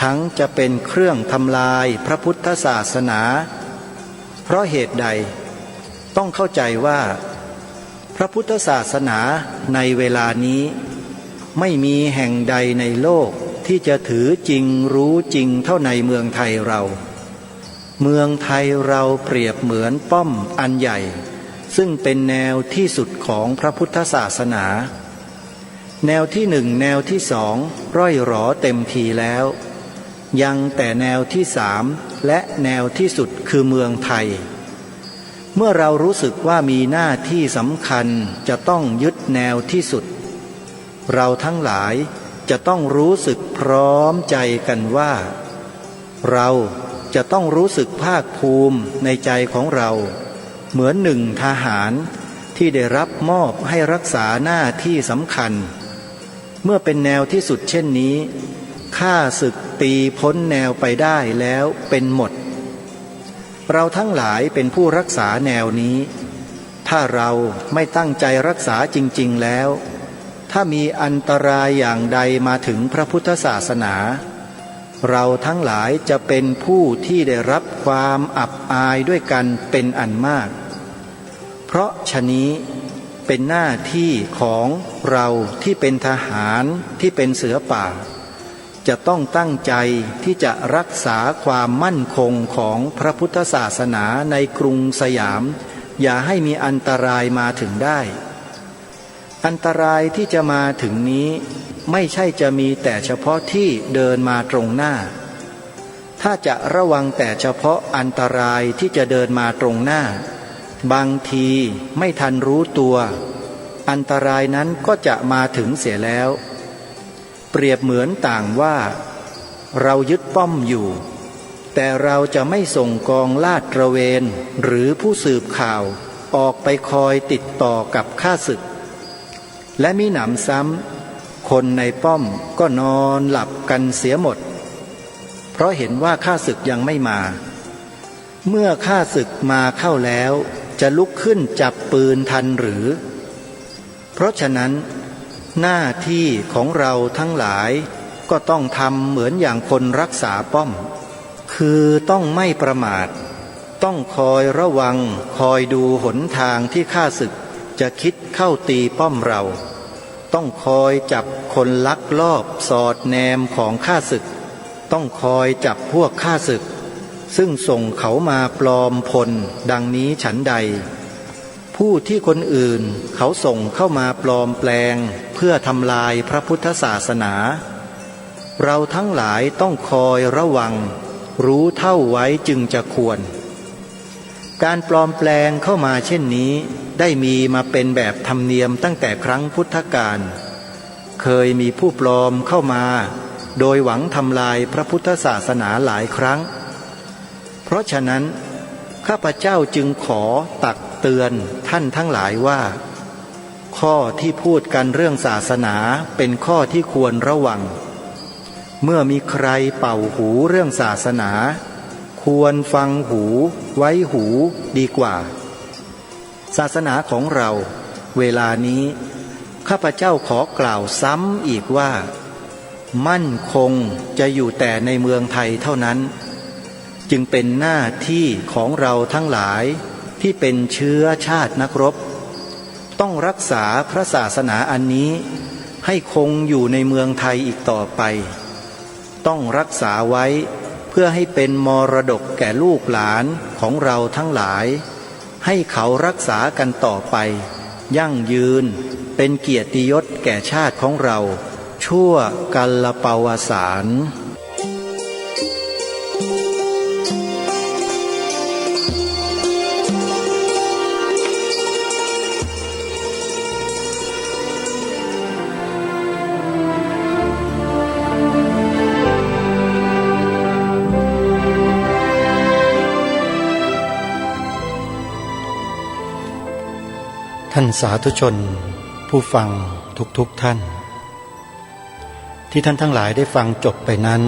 [SPEAKER 4] ทั้งจะเป็นเครื่องทำลายพระพุทธศาสนาเพราะเหตุใดต้องเข้าใจว่าพระพุทธศาสนาในเวลานี้ไม่มีแห่งใดในโลกที่จะถือจริงรู้จริงเท่าในเมืองไทยเราเมืองไทยเราเปรียบเหมือนป้อมอันใหญ่ซึ่งเป็นแนวที่สุดของพระพุทธศาสนาแนวที่หนึ่งแนวที่สองร่อยหรอเต็มทีแล้วยังแต่แนวที่สามและแนวที่สุดคือเมืองไทยเมื่อเรารู้สึกว่ามีหน้าที่สำคัญจะต้องยึดแนวที่สุดเราทั้งหลายจะต้องรู้สึกพร้อมใจกันว่าเราจะต้องรู้สึกภาคภูมิในใจของเราเหมือนหนึ่งทหารที่ได้รับมอบให้รักษาหน้าที่สำคัญเมื่อเป็นแนวที่สุดเช่นนี้ข้าศึกตีพ้นแนวไปได้แล้วเป็นหมดเราทั้งหลายเป็นผู้รักษาแนวนี้ถ้าเราไม่ตั้งใจรักษาจริงๆแล้วถ้ามีอันตรายอย่างใดมาถึงพระพุทธศาสนาเราทั้งหลายจะเป็นผู้ที่ได้รับความอับอายด้วยกันเป็นอันมากเพราะฉะนี้เป็นหน้าที่ของเราที่เป็นทหารที่เป็นเสือป่า จะต้องตั้งใจที่จะรักษาความมั่นคงของพระพุทธศาสนาในกรุงสยามอย่าให้มีอันตรายมาถึงได้อันตรายที่จะมาถึงนี้ไม่ใช่จะมีแต่เฉพาะที่เดินมาตรงหน้าถ้าจะระวังแต่เฉพาะอันตรายที่จะเดินมาตรงหน้าบางทีไม่ทันรู้ตัวอันตรายนั้นก็จะมาถึงเสียแล้วเปรียบเหมือนต่างว่าเรายึดป้อมอยู่แต่เราจะไม่ส่งกองลาดตระเวนหรือผู้สืบข่าวออกไปคอยติดต่อกับข้าศึกและมิหนำซ้ำคนในป้อมก็นอนหลับกันเสียหมดเพราะเห็นว่าข้าศึกยังไม่มาเมื่อข้าศึกมาเข้าแล้วจะลุกขึ้นจับปืนทันหรือเพราะฉะนั้นหน้าที่ของเราทั้งหลายก็ต้องทำเหมือนอย่างคนรักษาป้อมคือต้องไม่ประมาทต้องคอยระวังคอยดูหนทางที่ข้าศึกจะคิดเข้าตีป้อมเราต้องคอยจับคนลักลอบสอดแนมของข้าศึกต้องคอยจับพวกข้าศึกซึ่งส่งเขามาปลอมพลดังนี้ฉันใดผู้ที่คนอื่นเขาส่งเข้ามาปลอมแปลงเพื่อทำลายพระพุทธศาสนาเราทั้งหลายต้องคอยระวังรู้เท่าไว้จึงจะควรการปลอมแปลงเข้ามาเช่นนี้ได้มีมาเป็นแบบธรรมเนียมตั้งแต่ครั้งพุทธกาลเคยมีผู้ปลอมเข้ามาโดยหวังทำลายพระพุทธศาสนาหลายครั้งเพราะฉะนั้นข้าพเจ้าจึงขอตักเตือนท่านทั้งหลายว่าข้อที่พูดกันเรื่องศาสนาเป็นข้อที่ควรระวังเมื่อมีใครเป่าหูเรื่องศาสนาควรฟังหูไว้หูดีกว่าศาสนาของเราเวลานี้ข้าพเจ้าขอกล่าวซ้ำอีกว่ามั่นคงจะอยู่แต่ในเมืองไทยเท่านั้นจึงเป็นหน้าที่ของเราทั้งหลายที่เป็นเชื้อชาตินักรบต้องรักษาพระศาสนาอันนี้ให้คงอยู่ในเมืองไทยอีกต่อไปต้องรักษาไว้เพื่อให้เป็นมรดกแก่ลูกหลานของเราทั้งหลายให้เขารักษากันต่อไปยั่งยืนเป็นเกียรติยศแก่ชาติของเราชั่วกัลปวสาน ท่านสาธุชนผู้ฟังทุกท่านที่ท่านทั้งหลายได้ฟังจบไปนั้น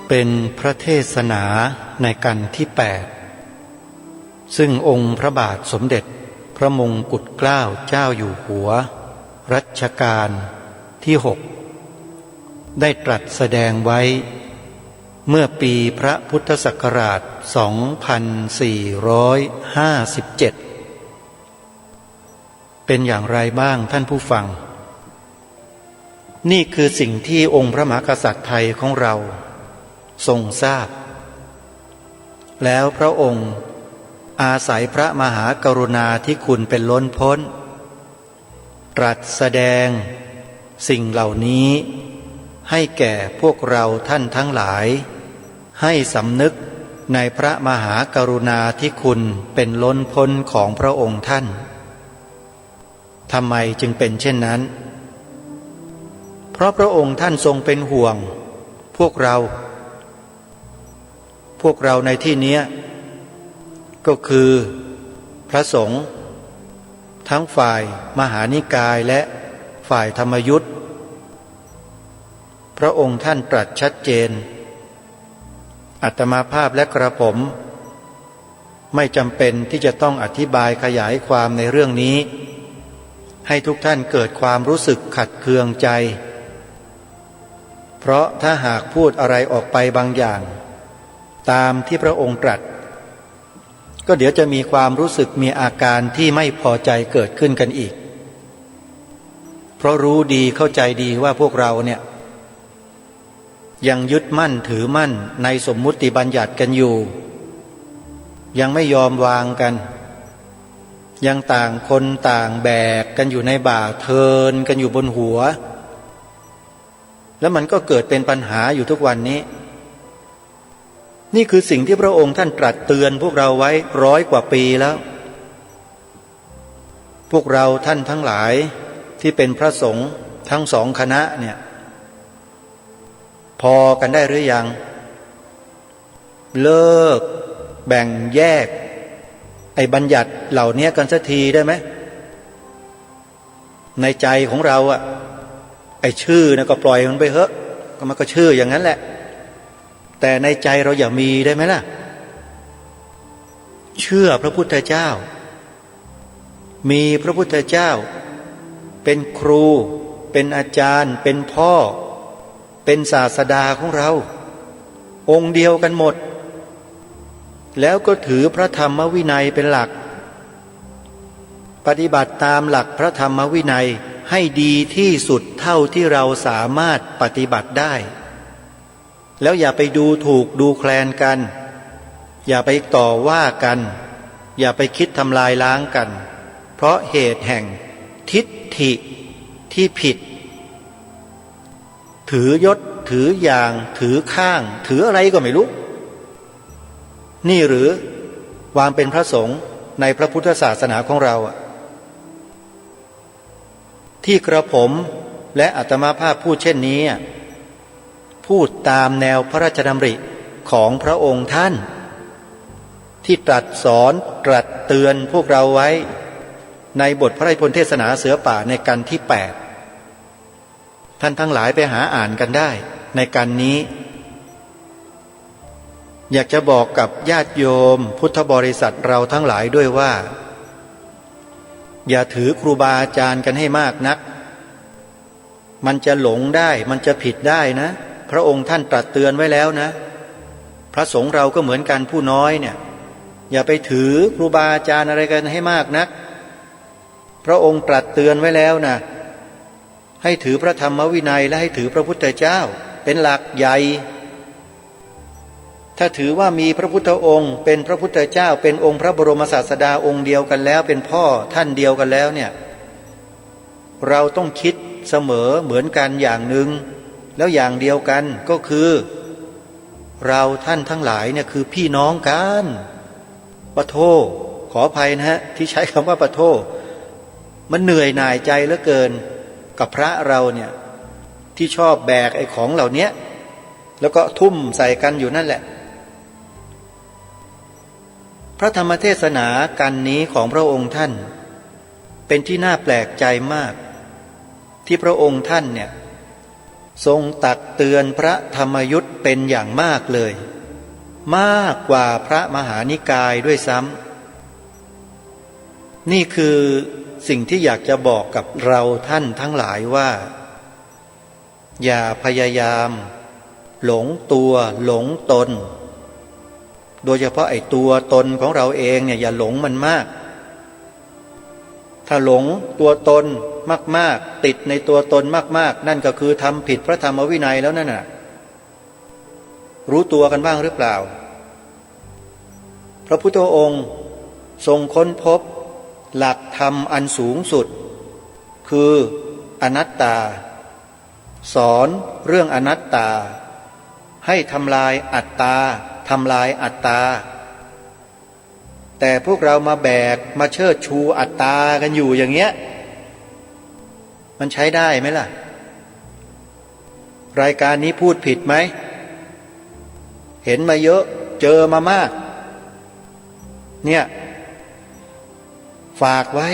[SPEAKER 4] เป็นพระเทศนาในกันที่8ซึ่งองค์พระบาทสมเด็จพระมงกุฎเกล้าเจ้าอยู่หัวรัชกาลที่6ได้ตรัสแสดงไว้เมื่อปีพระพุทธศักราช 2457เป็นอย่างไรบ้างท่านผู้ฟังนี่คือสิ่งที่องค์พระมหากษัตริย์ไทยของเราทรงทราบแล้วพระองค์อาศัยพระมหากรุณาธิคุณเป็นล้นพ้นตรัสแสดงสิ่งเหล่านี้ให้แก่พวกเราท่านทั้งหลายให้สำนึกในพระมหากรุณาธิคุณเป็นล้นพ้นของพระองค์ท่านทำไมจึงเป็นเช่นนั้นเพราะพระองค์ท่านทรงเป็นห่วงพวกเราในที่นี้ก็คือพระสงฆ์ทั้งฝ่ายมหานิกายและฝ่ายธรรมยุทธ์พระองค์ท่านตรัสชัดเจนอาตมาภาพและกระผมไม่จำเป็นที่จะต้องอธิบายขยายความในเรื่องนี้ให้ทุกท่านเกิดความรู้สึกขัดเคืองใจเพราะถ้าหากพูดอะไรออกไปบางอย่างตามที่พระองค์ตรัสก็เดี๋ยวจะมีความรู้สึกมีอาการที่ไม่พอใจเกิดขึ้นกันอีกเพราะรู้ดีเข้าใจดีว่าพวกเราเนี่ย ยังยึดมั่นถือมั่นในสมมุติบัญญัติกันอยู่ยังไม่ยอมวางกันยังต่างคนต่างแบกกันอยู่ในบ่าเทินกันอยู่บนหัวแล้วมันก็เกิดเป็นปัญหาอยู่ทุกวันนี้นี่คือสิ่งที่พระองค์ท่านตรัสเตือนพวกเราไว้100 กว่าปีแล้วพวกเราท่านทั้งหลายที่เป็นพระสงฆ์ทั้งสองคณะเนี่ยพอกันได้หรือยังเลิกแบ่งแยกไอ้บัญญัติเหล่านี้กันสักทีได้ไหมในใจของเราอะไอ้ชื่อนะก็ปล่อยมันไปเถอะก็มันก็ชื่ออย่างนั้นแหละแต่ในใจเราอย่ามีได้ไหมล่ะเชื่อพระพุทธเจ้ามีพระพุทธเจ้าเป็นครูเป็นอาจารย์เป็นพ่อเป็นศาสดาของเราองค์เดียวกันหมดแล้วก็ถือพระธรรมวินัยเป็นหลักปฏิบัติตามหลักพระธรรมวินัยให้ดีที่สุดเท่าที่เราสามารถปฏิบัติได้แล้วอย่าไปดูถูกดูแคลนกันอย่าไปต่อว่ากันอย่าไปคิดทำลายล้างกันเพราะเหตุแห่งทิฏฐิที่ผิดถือยศถืออย่างถือข้างถืออะไรก็ไม่รู้นี่หรือความเป็นพระสงฆ์ในพระพุทธศาสนาของเราที่กระผมและอาตมาภาพพูดเช่นนี้พูดตามแนวพระราชดำริของพระองค์ท่านที่ตรัสสอนตรัสเตือนพวกเราไว้ในบทพระราชนิพนธ์เทศนาเสือป่าในกันที่8ท่านทั้งหลายไปหาอ่านกันได้ในกันนี้อยากจะบอกกับญาติโยมพุทธบริษัทเราทั้งหลายด้วยว่าอย่าถือครูบาอาจารย์กันให้มากนักมันจะหลงได้มันจะผิดได้นะพระองค์ท่านตรัสเตือนไว้แล้วนะพระสงฆ์เราก็เหมือนกันผู้น้อยเนี่ยอย่าไปถือครูบาอาจารย์อะไรกันให้มากนักพระองค์ตรัสเตือนไว้แล้วนะให้ถือพระธรรมวินัยและให้ถือพระพุทธเจ้าเป็นหลักใหญ่ถ้าถือว่ามีพระพุทธองค์เป็นพระพุทธเจ้าเป็นองค์พระบรมศาสดาองค์เดียวกันแล้วเป็นพ่อท่านเดียวกันแล้วเนี่ยเราต้องคิดเสมอเหมือนกันอย่างหนึ่งแล้วอย่างเดียวกันก็คือเราท่านทั้งหลายเนี่ยคือพี่น้องกันปะโทขออภัยนะฮะที่ใช้คำว่าปะโทมันเหนื่อยหน่ายใจเหลือเกินกับพระเราเนี่ยที่ชอบแบกไอ้ของเหล่านี้แล้วก็ทุ่มใส่กันอยู่นั่นแหละพระธรรมเทศนากันนี้ของพระองค์ท่านเป็นที่น่าแปลกใจมากที่พระองค์ท่านเนี่ยทรงตักเตือนพระธรรมยุทธ์เป็นอย่างมากเลยมากกว่าพระมหานิกายด้วยซ้ำนี่คือสิ่งที่อยากจะบอกกับเราท่านทั้งหลายว่าอย่าพยายามหลงตัวหลงตนโดยเฉพาะไอ้ตัวตนของเราเองเนี่ยอย่าหลงมันมากถ้าหลงตัวตนมากๆติดในตัวตนมากๆนั่นก็คือทำผิดพระธรรมวินัยแล้วนั่นน่ะรู้ตัวกันบ้างหรือเปล่าพระพุทธองค์ทรงค้นพบหลักธรรมอันสูงสุดคืออนัตตาสอนเรื่องอนัตตาให้ทำลายอัตตาทำลายอัตตาแต่พวกเรามาแบกมาเชิดชูอัตตากันอยู่อย่างเงี้ยมันใช้ได้ไหมล่ะรายการนี้พูดผิดไหมเห็นมาเยอะเจอมามากเนี่ยฝากไว้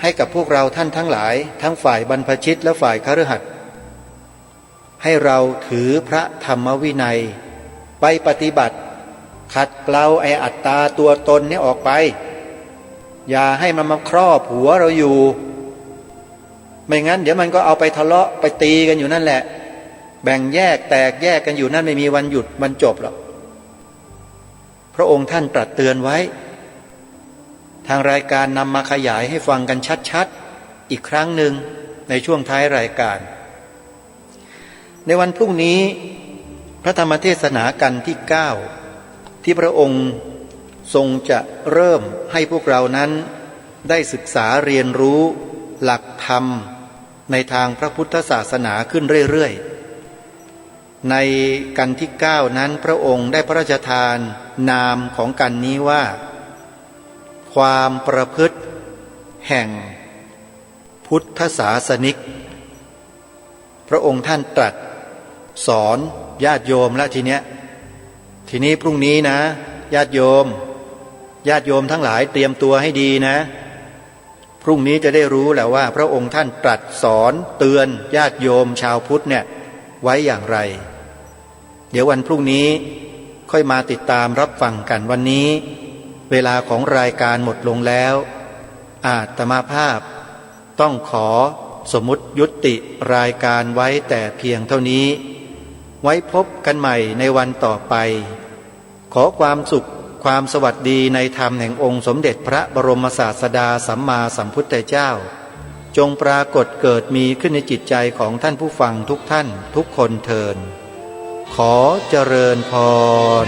[SPEAKER 4] ให้กับพวกเราท่านทั้งหลายทั้งฝ่ายบรรพชิตและฝ่ายคฤหัสถ์ให้เราถือพระธรรมวินัยไปปฏิบัติขัดเกลาไอ้อัตตาตัวตนนี้ออกไปอย่าให้มันมาครอบหัวเราอยู่ไม่งั้นเดี๋ยวมันก็เอาไปทะเลาะไปตีกันอยู่นั่นแหละแบ่งแยกแตกแยกกันอยู่นั่นไม่มีวันหยุดวันจบหรอกพระองค์ท่านตรัสเตือนไว้ทางรายการนำมาขยายให้ฟังกันชัดๆอีกครั้งหนึ่งในช่วงท้ายรายการในวันพรุ่งนี้ ระธรรมเทศนากันที่ 9ที่พระองค์ทรงจะเริ่มให้พวกเรานั้นได้ศึกษาเรียนรู้หลักธรรมในทางพระพุทธศาสนาขึ้นเรื่อยๆในกันที่ 9นั้นพระองค์ได้พระราชทานนามของกันนี้ว่าความประพฤติแห่งพุทธศาสนิกพระองค์ท่านตรัสสอนญาติโยมแล้วทีนี้พรุ่งนี้นะญาติโยมทั้งหลายเตรียมตัวให้ดีนะพรุ่งนี้จะได้รู้แหละว่าพระองค์ท่านตรัสสอนเตือนญาติโยมชาวพุทธเนี่ยไว้อย่างไรเดี๋ยววันพรุ่งนี้ค่อยมาติดตามรับฟังกันวันนี้เวลาของรายการหมดลงแล้วอาตมาภาพต้องขอสมมุติยุติรายการไว้แต่เพียงเท่านี้ไว้พบกันใหม่ในวันต่อไปขอความสุขความสวัสดีในธรรมแห่งองค์สมเด็จพระบรมศาสดาสัมมาสัมพุทธเจ้าจงปรากฏเกิดมีขึ้นในจิตใจของท่านผู้ฟังทุกท่านทุกคนเทินขอเจริญพร